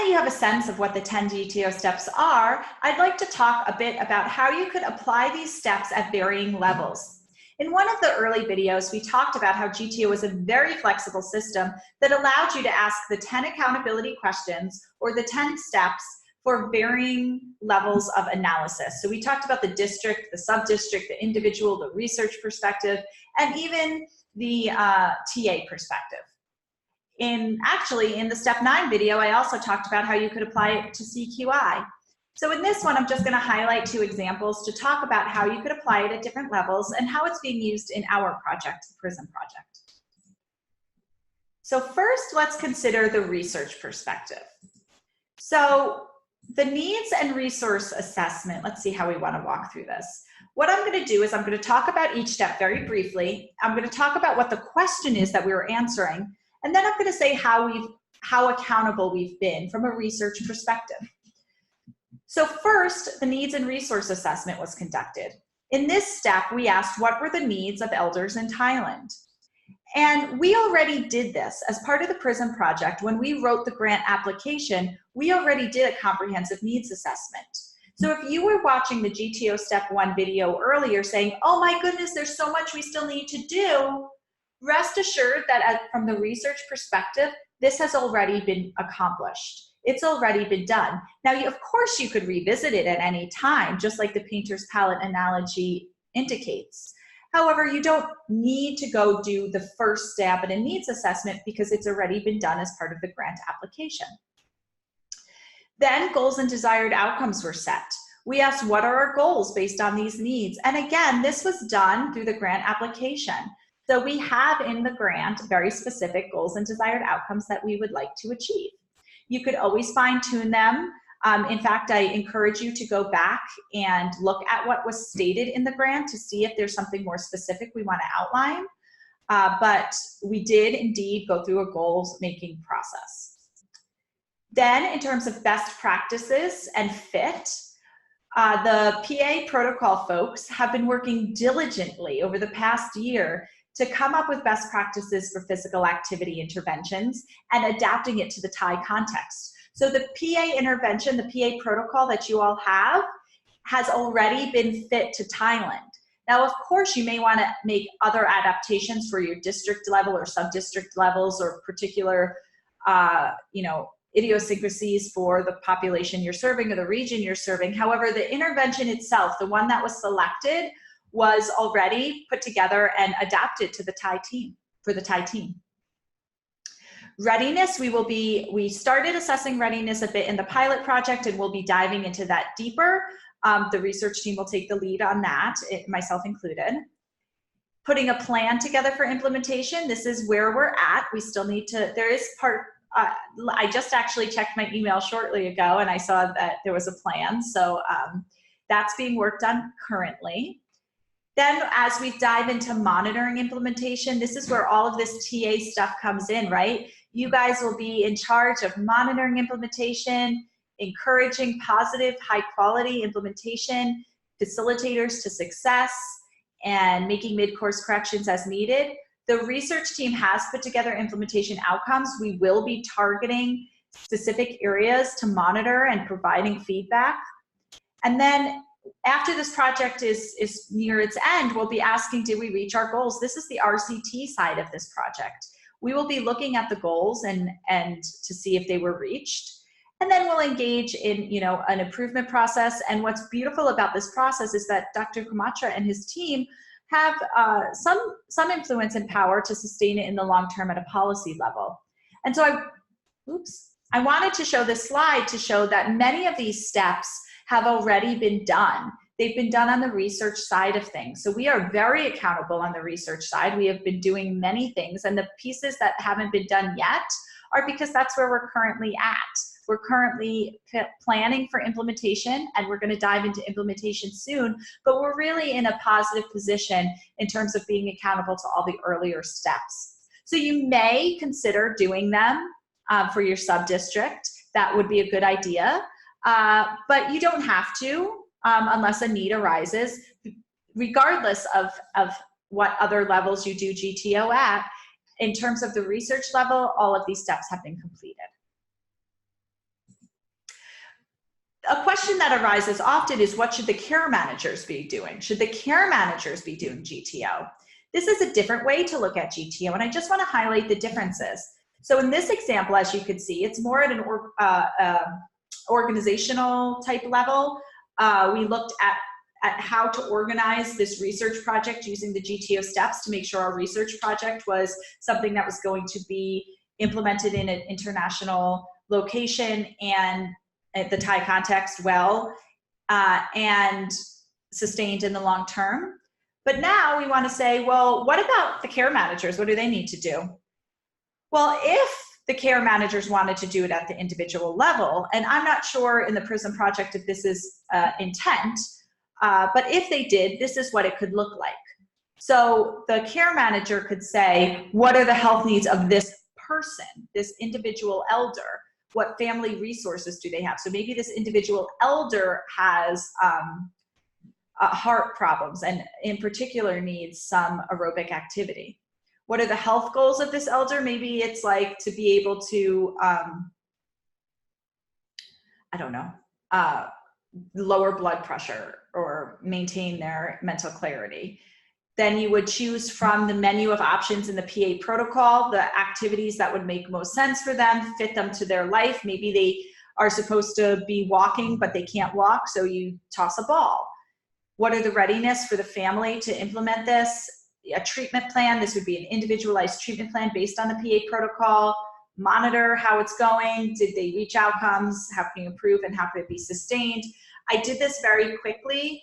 that you have a sense of what the 10 GTO steps are, I'd like to talk a bit about how you could apply these steps at varying levels. In one of the early videos, we talked about how GTO was a very flexible system that allowed you to ask the 10 accountability questions or the 10 steps for varying levels of analysis. So we talked about the district, the sub-district, the individual, the research perspective, and even the TA perspective. Actually, in the Step 9 video, I also talked about how you could apply it to CQI. So in this one, I'm just going to highlight 2 examples to talk about how you could apply it at different levels and how it's being used in our project, the PRISM project. So first, let's consider the research perspective. So the needs and resource assessment, let's see how we want to walk through this. What I'm going to do is I'm going to talk about each step very briefly. I'm going to talk about what the question is that we were answering, and then I'm going to say how accountable we've been from a research perspective. So first, the needs and resource assessment was conducted. In this step, we asked what were the needs of elders in Thailand. And we already did this as part of the PRISM project. When we wrote the grant application, we already did a comprehensive needs assessment. So if you were watching the GTO Step 1 video earlier saying, oh my goodness, there's so much we still need to do, rest assured that from the research perspective, this has already been accomplished. It's already been done. Now, of course, you could revisit it at any time, just like the painter's palette analogy indicates. However, you don't need to go do the first step in a needs assessment because it's already been done as part of the grant application. Then goals and desired outcomes were set. We asked what are our goals based on these needs? And again, this was done through the grant application. So we have in the grant very specific goals and desired outcomes that we would like to achieve. You could always fine tune them. In fact, I encourage you to go back and look at what was stated in the grant to see if there's something more specific we want to outline. But we did indeed go through a goals making process. Then in terms of best practices and fit, the PA protocol folks have been working diligently over the past year to come up with best practices for physical activity interventions and adapting it to the Thai context. So the PA intervention, the PA protocol that you all have, has already been fit to Thailand. Now, of course, you may want to make other adaptations for your district level or sub-district levels or particular, idiosyncrasies for the population you're serving or the region you're serving. However, the intervention itself, the one that was selected, was already put together and adapted to the Thai team, for the Thai team. Readiness, we started assessing readiness a bit in the pilot project and we'll be diving into that deeper. The research team will take the lead on that, myself included. Putting a plan together for implementation, this is where we're at. We still need to, there is part, I just actually checked my email shortly ago and I saw that there was a plan. So that's being worked on currently. Then as we dive into monitoring implementation, this is where all of this TA stuff comes in, right? You guys will be in charge of monitoring implementation, encouraging positive, high quality implementation, facilitators to success, and making mid-course corrections as needed. The research team has put together implementation outcomes. We will be targeting specific areas to monitor and providing feedback. And then after this project is near its end, we'll be asking, did we reach our goals? This is the RCT side of this project. We will be looking at the goals and to see if they were reached. And then we'll engage in an improvement process. And what's beautiful about this process is that Dr. Kumatra and his team have some influence and power to sustain it in the long term at a policy level. And so I wanted to show this slide to show that many of these steps have already been done. They've been done on the research side of things. So we are very accountable on the research side. We have been doing many things, and the pieces that haven't been done yet are because that's where we're currently at. We're currently planning for implementation, and we're going to dive into implementation soon, but we're really in a positive position in terms of being accountable to all the earlier steps. So you may consider doing them for your sub-district. That would be a good idea. But you don't have to unless a need arises. Regardless of what other levels you do GTO at, in terms of the research level, all of these steps have been completed. A question that arises often is, what should the care managers be doing? Should the care managers be doing GTO? This is a different way to look at GTO, and I just want to highlight the differences. So in this example, as you can see, it's more at an organizational type level. We looked at how to organize this research project using the GTO steps to make sure our research project was something that was going to be implemented in an international location and at the Thai context well, and sustained in the long term. But now we want to say, well, what about the care managers? What do they need to do? Well, if the care managers wanted to do it at the individual level, and I'm not sure in the PRISM project if this is intent, but if they did, this is what it could look like. So the care manager could say, what are the health needs of this person, this individual elder? What family resources do they have? So maybe this individual elder has heart problems and in particular needs some aerobic activity. What are the health goals of this elder? Maybe it's like to be able to, I don't know, lower blood pressure or maintain their mental clarity. Then you would choose from the menu of options in the PA protocol, the activities that would make most sense for them, fit them to their life. Maybe they are supposed to be walking, but they can't walk, so you toss a ball. What are the readiness for the family to implement this? A treatment plan, this would be an individualized treatment plan based on the PA protocol. Monitor how it's going. Did they reach outcomes? How can you improve and how can it be sustained? I did this very quickly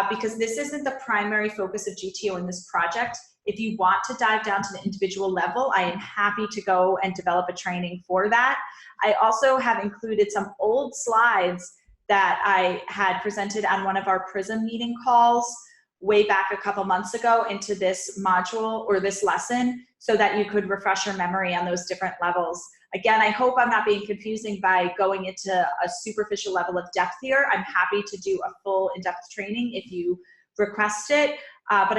because this isn't the primary focus of GTO in this project. If you want to dive down to the individual level, I am happy to go and develop a training for that. I also have included some old slides that I had presented on one of our PRISM meeting calls way back a couple months ago into this module or this lesson so that you could refresh your memory on those different levels. Again, I hope I'm not being confusing by going into a superficial level of depth here. I'm happy to do a full in-depth training if you request it. But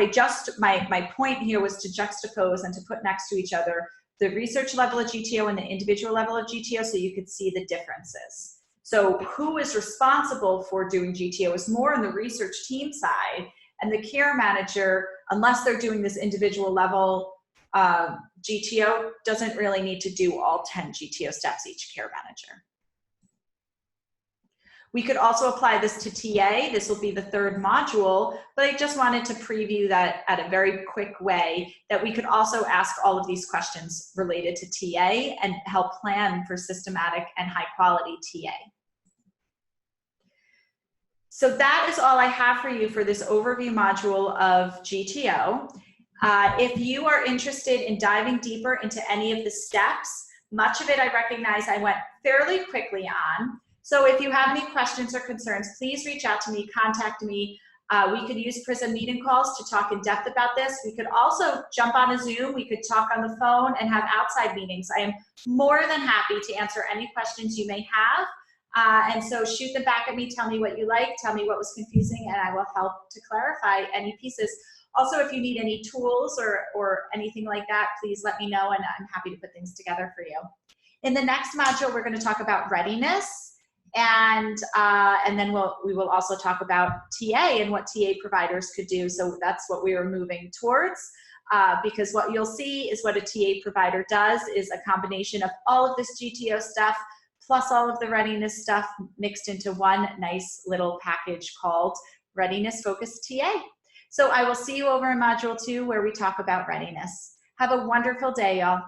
my point here was to juxtapose and to put next to each other the research level of GTO and the individual level of GTO so you could see the differences. So who is responsible for doing GTO is more on the research team side, and the care manager, unless they're doing this individual level GTO, doesn't really need to do all 10 GTO steps each care manager. We could also apply this to TA. This will be the third module, but I just wanted to preview that at a very quick way, that we could also ask all of these questions related to TA and help plan for systematic and high quality TA. So that is all I have for you for this overview module of GTO. If you are interested in diving deeper into any of the steps, much of it I recognize I went fairly quickly on. So if you have any questions or concerns, please reach out to me, contact me. We could use PRISM meeting calls to talk in depth about this. We could also jump on a Zoom. We could talk on the phone and have outside meetings. I am more than happy to answer any questions you may have. And so shoot them back at me, tell me what you like, tell me what was confusing, and I will help to clarify any pieces. Also, if you need any tools or anything like that, please let me know, and I'm happy to put things together for you. In the next module, we're going to talk about readiness, and then we will also talk about TA and what TA providers could do. So that's what we are moving towards, because what you'll see is what a TA provider does is a combination of all of this GTO stuff plus all of the readiness stuff mixed into one nice little package called Readiness Focused TA. So I will see you over in Module 2 where we talk about readiness. Have a wonderful day, y'all.